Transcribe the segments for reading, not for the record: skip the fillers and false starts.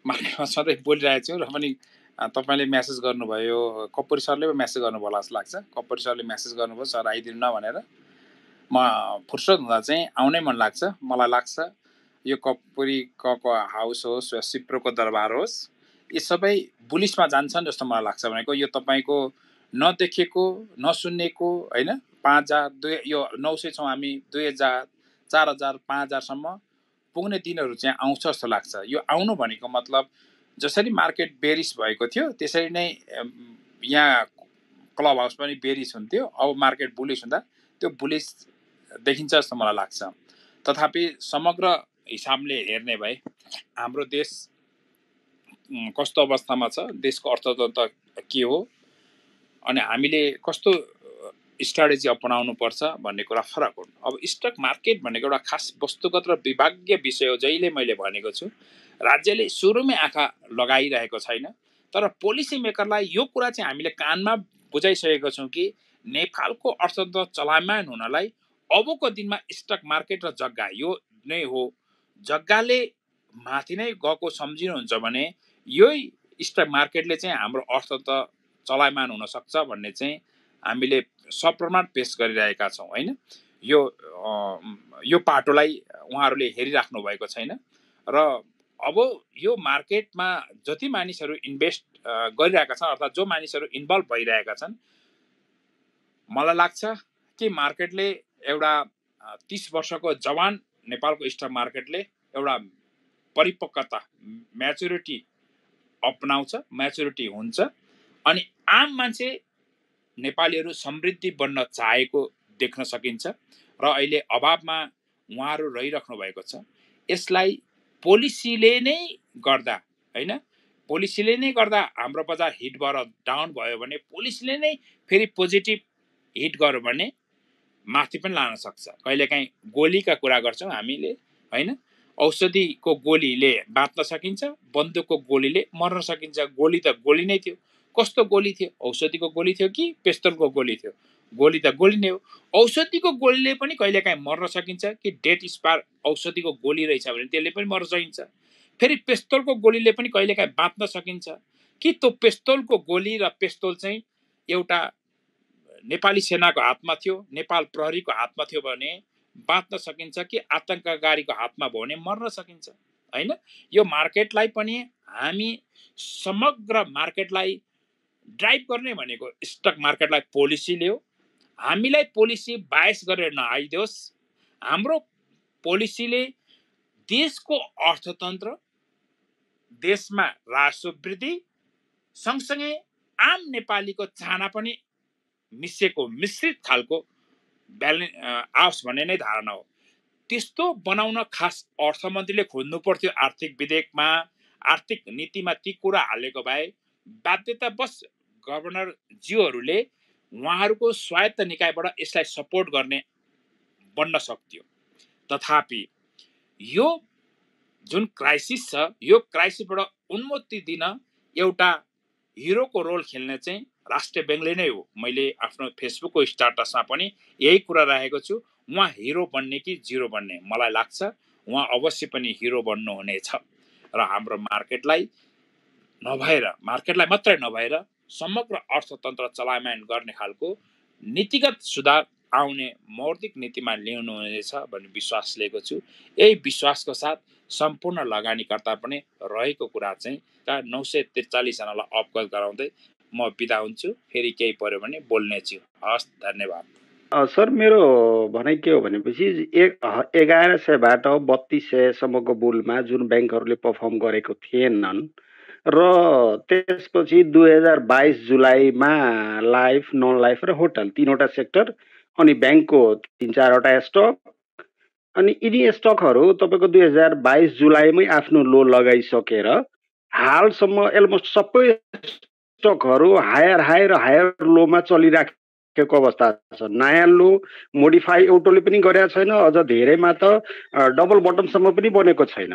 मार्केटमा सधैँ बोलिरहेको छु र पनि तपाईले मेसेज गर्नुभयो, कपुरी सरले मेसेज गर्नुभयो होला जस्तो लाग्छ। कपुरी सरले मेसेज गर्नुभयो सर आइदिनु न भनेर। म फुर्सद हुँदा चाहिँ आउनै मन लाग्छ। मलाई लाग्छ यो कपुरी कको हाउस होस् या सिप्रोको दरबार होस्, यी सबै बुलिसमा जान्छन् जस्तो मलाई लाग्छ। भनेको यो तपाईको नदेखेको नसुनेको हैन 5000 यो 900 छौं हामी 2000 4000 5000 सम्म पुग्ने दिनहरु चाहिँ आउँछ जस्तो लाग्छ। यो आउनु भनेको मतलब जसरी मार्केट बेरिस भएको थियो त्यसरी नै यहाँ क्लब हाउस पनि बेरिस हुन्थ्यो। अब मार्केट बुलिस हुँदा त्यो बुलिस देखिन्छ जस्तो मलाई लाग्छ। तथापि समग्र हिसाबले हेर्ने भए हाम्रो देश कस्तो अवस्थामा छ, देशको अर्थतन्त्र के हो अनि हामीले कस्तो स्ट्र्याटेजी अपनाउनु पर्छ भन्ने कुरा फरक हो। अब स्टक मार्केट भनेको एउटा खास वस्तुगत र विभागीय विषय हो। जहिले मैले भनेको छु राज्यले सुरुमै आँखा लगाइरहेको छैन, तर पोलिसी मेकरलाई यो कुरा चाहिँ हामीले कानमा बुझाइसकेको छौं कि नेपालको अर्थतन्त्र चलायमान हुनलाई अबको दिनमा स्टक मार्केट र जग्गा यो नै हो। जग्गाले माथि नै गएको सम्झिनुहुन्छ भने यही स्टक मार्केटले चाहिँ हाम्रो अर्थतन्त्र चलायमान हुन सक्छ भन्ने चाहिँ हामीले सप्रमाण पेश गरिरहेका छौं हैन। यो पाटोलाई उहाँहरूले हेरिराख्नु भएको छैन र अब यो मार्केटमा जति मानिसहरू इन्भेस्ट गरिरहेका छन् अर्थात् जो मानिसहरू इन्भल्भ भइरहेका छन्, मलाई लाग्छ कि मार्केटले एउटा 30 वर्षको जवान नेपालको स्टक मार्केटले एउटा परिपक्वता म्याचुरिटी अपनाउँछ, म्याचुरिटी हुन्छ अनि आम मान्छे नेपालीहरू समृद्धि बन्न चाहेको देख्न सकिन्छ र अहिले अभावमा उहाँहरू रहिराख्नु भएको छ। यसलाई पोलिसीले नै गर्दा हैन, पोलिसीले नै गर्दा हाम्रो बजार हिट भएर डाउन भयो भने पोलिसीले नै फेरि पोजिटिभ हिट गर्यो भने माथि पनि लान सक्छ। कहिलेकाहीँ गोलीका कुरा गर्छौं हामीले हैन, औषधिको गोलीले बाँच्न सकिन्छ, बन्दुकको गोलीले मर्न सकिन्छ। गोली त गोली नै थियो। कस्तो गोली थियो? औषधिको गोली थियो कि पिस्तोलको गोली थियो? गोली त गोली नै हो। औषधिको गोलीले पनि कहिलेकाहीँ मर्न सकिन्छ कि डेट एक्सपायर औषधिको गोली रहेछ भने त्यसले पनि मर्न सकिन्छ। फेरि पिस्तोलको गोलीले पनि कहिलेकाहीँ बाँच्न सकिन्छ कि त्यो पिस्तोलको गोली र पिस्तोल चाहिँ एउटा नेपाली सेनाको हातमा थियो, नेपाल प्रहरीको हातमा थियो भने बाँच्न सकिन्छ कि आतंककारीको हातमा भयो भने मर्न सकिन्छ हैन। यो मार्केटलाई पनि हामी समग्र मार्केटलाई ड्राइभ गर्ने भनेको स्टक मार्केटलाई पोलिसीले हो। हामीलाई पोलिसी बायस गरेर नआइदियोस्। हाम्रो पोलिसीले देशको अर्थतन्त्र, देशमा राजस्व वृद्धि सँगसँगै आम नेपालीको चाहना पनि मिसिएको मिश्रित खालको आओस् भन्ने नै धारणा हो। त्यस्तो बनाउन खास अर्थमन्त्रीले खोज्नु पर्थ्यो। आर्थिक विधेयकमा, आर्थिक नीतिमा ती कुरा हालेको भए बाध्यतावश गभर्नर ज्यूहरूले उहाँहरूको स्वायत्त निकायबाट यसलाई सपोर्ट गर्ने बन्न सक्थ्यो। तथापि यो जुन क्राइसिस छ, यो क्राइसिसबाट उन्मुक्ति दिन एउटा हिरोको रोल खेल्ने चाहिँ राष्ट्रिय बैंकले नै हो। मैले आफ्नो फेसबुकको स्ट्याटसमा पनि यही कुरा राखेको छु। उहाँ हिरो बन्ने कि जिरो बन्ने, मलाई लाग्छ उहाँ अवश्य पनि हिरो बन्नुहुनेछ र हाम्रो मार्केटलाई मात्रै नभएर समग्र अर्थतन्त्र चलायमान गर्ने खालको नीतिगत सुधार आउने मौद्रिक नीतिमा ल्याउनु हुनेछ भन्ने विश्वास लिएको छु। यही विश्वासको साथ सम्पूर्ण लगानीकर्ता पनि रहेको कुरा चाहिँ 943 जनालाई अवगत गराउँदै म बिदा हुन्छु। फेरि केही पर्यो भने बोल्ने छु। हस्, धन्यवाद। सर, मेरो भनाइ के हो भनेपछि 1100बाट 3200 सम्मको बुलमा जुन ब्याङ्कहरूले पर्फर्म गरेको थिएनन् र त्यसपछि 2022 जुलाईमा लाइफ, नन लाइफ र होटल तीनवटा सेक्टर अनि ब्याङ्कको 3-4वटा स्टक अनि यिनी स्टकहरू तपाईँको 2022 जुलाईमै आफ्नो लो लगाइसकेर हालसम्म अलमोस्ट सबै स्टकहरू हायर लोमा चलिराखेको अवस्था छ। नयाँ लो मोडिफाई एउटोले पनि गरेको छैन, अझ धेरैमा त डबल बटमसम्म पनि बनेको छैन।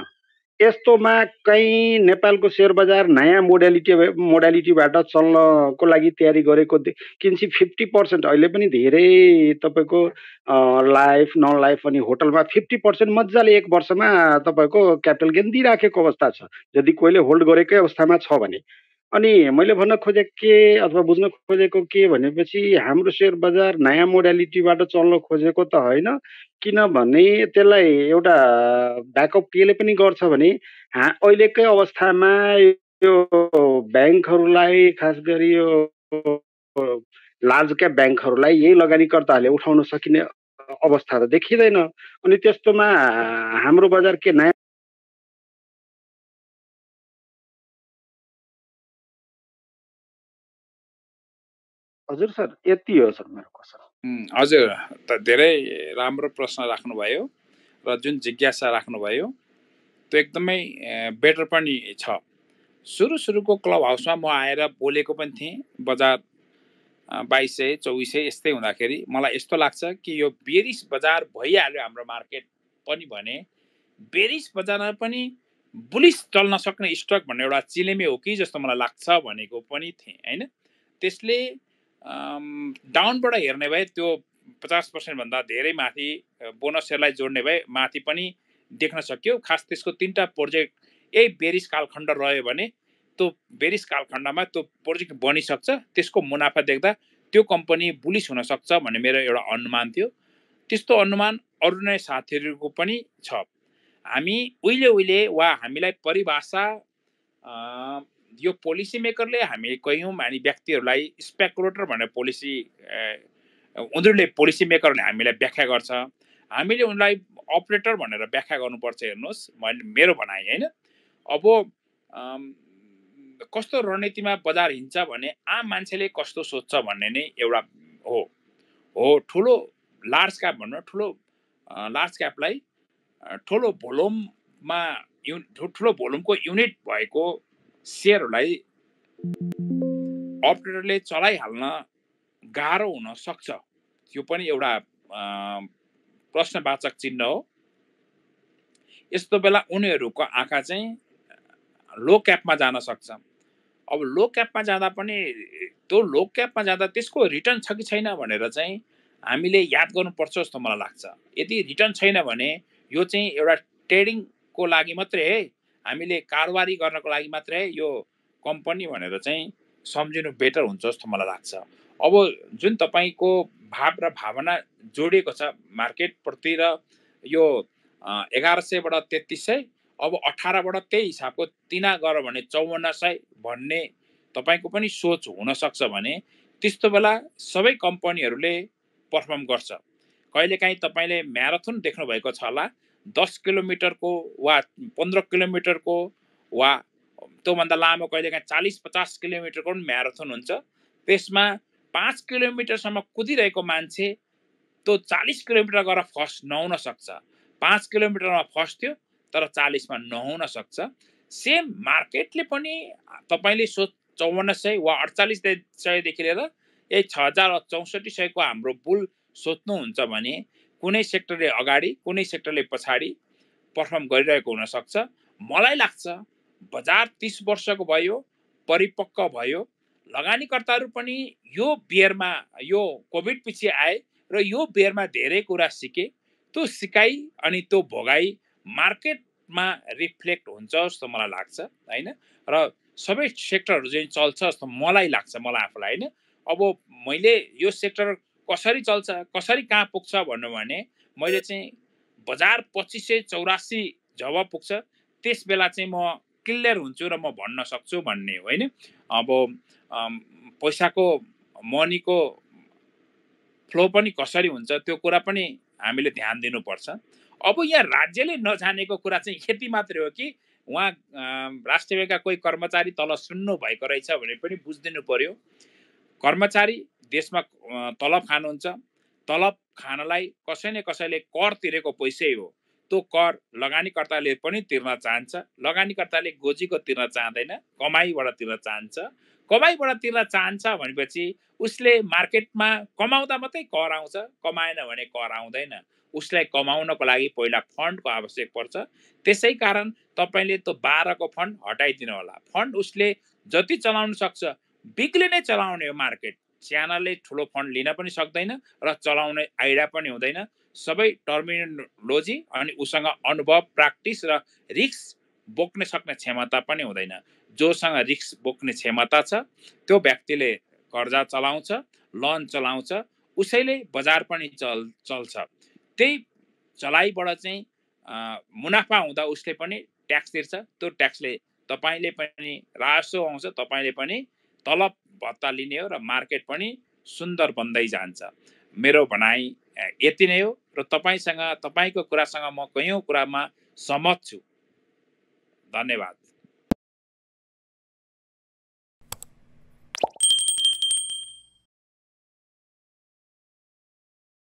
यस्तोमा कहीँ नेपालको शेयर बजार नयाँ मोडालिटीबाट चल्नको लागि तयारी गरेको किनकि 50% अहिले पनि धेरै तपाईँको लाइफ नन लाइफ अनि होटलमा 50% मजाले एक वर्षमा तपाईँको क्यापिटल गेन दिइराखेको अवस्था छ यदि कोहीले होल्ड गरेकै अवस्थामा छ भने। अनि मैले भन्न खोजेको के अथवा बुझ्न खोजेको के भनेपछि हाम्रो शेयर बजार नयाँ मोडालिटीबाट चल्न खोजेको त होइन, किनभने त्यसलाई एउटा ब्याकअप केले पनि गर्छ भने अहिलेकै अवस्थामा यो ब्याङ्कहरूलाई खास गरी यो लार्ज क्याप ब्याङ्कहरूलाई यही लगानीकर्ताहरूले उठाउन सकिने अवस्था त देखिँदैन। अनि त्यस्तोमा हाम्रो बजार के नयाँ? हजुर सर, यति हो सर मेरो क्वेसन। हजुर, त धेरै राम्रो प्रश्न राख्नुभयो र जुन जिज्ञासा राख्नुभयो त्यो एकदमै बेटर पनि छ। सुरुको क्लब हाउसमा म आएर बोलेको पनि थिएँ, बजार 2200 2400 यस्तै हुँदाखेरि मलाई यस्तो लाग्छ कि यो बेरिस बजार भइहाल्यो हाम्रो मार्केट पनि भने बेरिस बजारमा पनि बुलिस चल्न सक्ने स्टक भन्ने एउटा चिलेमे हो कि जस्तो मलाई लाग्छ भनेको पनि थिएँ होइन। त्यसले डाउनबाट हेर्ने भए त्यो 50% भन्दा धेरै माथि बोनस सेयरलाई जोड्ने भए माथि पनि देख्न सक्यो। खास त्यसको 3टा प्रोजेक्ट यही बेरिस कालखण्ड रह्यो भने त्यो बेरिस कालखण्डमा त्यो प्रोजेक्ट बनिसक्छ, त्यसको मुनाफा देख्दा त्यो कम्पनी बुलिस हुन सक्छ भन्ने मेरो एउटा अनुमान थियो। त्यस्तो अनुमान अरू नै साथीहरूको पनि छ। हामी उहिले वा हामीलाई परिभाषा यो पोलिसी मेकरले हामी कयौँ हामी व्यक्तिहरूलाई स्पेकुलेटर भनेर पोलिसी उनीहरूले पोलिसी मेकरले हामीलाई व्याख्या गर्छ, हामीले उनलाई अपरेटर भनेर व्याख्या गर्नुपर्छ। हेर्नुहोस् मेरो भनाइ होइन। अब कस्तो रणनीतिमा बजार हिँड्छ भने आम मान्छेले कस्तो सोच्छ भन्ने नै एउटा हो। ठुलो लार्ज क्याप भन्नु, ठुलो लार्ज क्यापलाई ठुलो भोल्युममा ठुलो भोल्युमको युनिट भएको सेयरहरूलाई अपरेटरले चलाइहाल्न गाह्रो हुन सक्छ। त्यो पनि एउटा प्रश्नवाचक चिन्ह हो। यस्तो बेला उनीहरूको आँखा चाहिँ लो क्यापमा जान सक्छ। अब लो क्यापमा जाँदा पनि त्यो लो क्यापमा जाँदा त्यसको रिटर्न छ कि छैन भनेर चाहिँ हामीले याद गर्नुपर्छ जस्तो मलाई लाग्छ। यदि रिटर्न छैन भने यो चाहिँ एउटा ट्रेडिङको लागि मात्रै है, हामीले कारोबारी गर्नको लागि मात्रै है यो कम्पनी भनेर चाहिँ सम्झिनु बेटर हुन्छ जस्तो मलाई लाग्छ। अब जुन तपाईँको भाव र भावना जोडिएको छ मार्केटप्रति र यो 1100 बाट 3300, अब 18 बाट त्यही हिसाबको 3 गर भने 5400 भन्ने तपाईँको पनि सोच हुनसक्छ भने त्यस्तो बेला सबै कम्पनीहरूले पर्फर्म गर्छ। कहिलेकाहीँ तपाईँले म्याराथन देख्नुभएको छ होला, 10 किलोमिटरको वा 15 किलोमिटरको वा त्योभन्दा लामो कहिलेकाहीँ 40-50 किलोमिटरको पनि म्याराथन हुन्छ। त्यसमा 5 किलोमिटरसम्म कुदिरहेको मान्छे त्यो 40 किलोमिटर गएर फर्स्ट नहुन सक्छ। 5 किलोमिटरमा फर्स्ट थियो तर 40मा नहुन सक्छ। सेम मार्केटले पनि तपाईँले 5400 वा 4800 देखि लिएर यही 6064 को हाम्रो बुल सोच्नुहुन्छ भने कुनै सेक्टरले अगाडि कुनै सेक्टरले पछाडि पर्फर्म गरिरहेको हुन सक्छ। मलाई लाग्छ बजार 30 वर्षको भयो, परिपक्व भयो, लगानीकर्ताहरू पनि यो बेरमा यो कोभिड पछि आए र यो बेरमा धेरै कुरा सिके। त्यो सिकाइ अनि त्यो भोगाई मार्केटमा रिफ्लेक्ट हुन्छ जस्तो मलाई लाग्छ हैन। र सबै सेक्टरहरू चाहिँ चल्छ जस्तो मलाई लाग्छ, मलाई आफूलाई हैन। अब मैले यो सेक्टर कसरी चल्छ, कसरी कहाँ पुग्छ भन्नु भने मैले चाहिँ बजार 2584 जब पुग्छ त्यस बेला चाहिँ म क्लियर हुन्छु र म भन्न सक्छु भन्ने हो हैन। अब पैसाको मनीको फ्लो पनि कसरी हुन्छ त्यो कुरा पनि हामीले ध्यान दिनुपर्छ। अब यहाँ राज्यले नजानेको कुरा चाहिँ यति मात्रै हो कि उहाँ राष्ट्रिय ब्याङ्कका कोही कर्मचारी तल सुन्नु भएको रहेछ भने पनि बुझिदिनु पर्यो। कर्मचारी देशमा तलब खानुहुन्छ, तलब खानलाई कसैले कर तिरेको पैसै हो। त्यो कर लगानीकर्ताले पनि तिर्न चाहन्छ, लगानीकर्ताले गोजीको तिर्न चाहँदैन, कमाईबाट तिर्न चाहन्छ। कमाइबाट तिर्न चाहन्छ भनेपछि उसले मार्केटमा कमाउँदा मात्रै कर आउँछ, कमाएन भने कर आउँदैन। उसलाई कमाउनको लागि पहिला फन्डको आवश्यक पर्छ। त्यसै कारण तपाईले त्यो 12 को फन्ड हटाइदिनु होला। फन्ड उसले जति चलाउन सक्छ बिगले नै चलाउने हो। मार्केट सानाले ठुलो फन्ड लिन पनि सक्दैन र चलाउने आइडिया पनि हुँदैन। सबै टर्मिनोलोजी अनि उसँग अनुभव, प्र्याक्टिस र रिस्क बोक्न सक्ने क्षमता पनि हुँदैन। जोसँग रिस्क बोक्ने क्षमता छ त्यो व्यक्तिले कर्जा चलाउँछ, लोन चलाउँछ, उसैले बजार पनि चल्छ। त्यही चलाइबाट चाहिँ मुनाफा हुँदा उसले पनि ट्याक्स तिर्छ। त्यो ट्याक्सले तपाईले पनि राजस्व आउँछ, तपाईले पनि तलब भत्ता लिने हो र मार्केट पनि सुन्दर बन्दै जान्छ। मेरो भनाइ यति नै हो र तपाईसँग, तपाईको कुरासँग म कयौं कुरामा सहमत छु। धन्यवाद।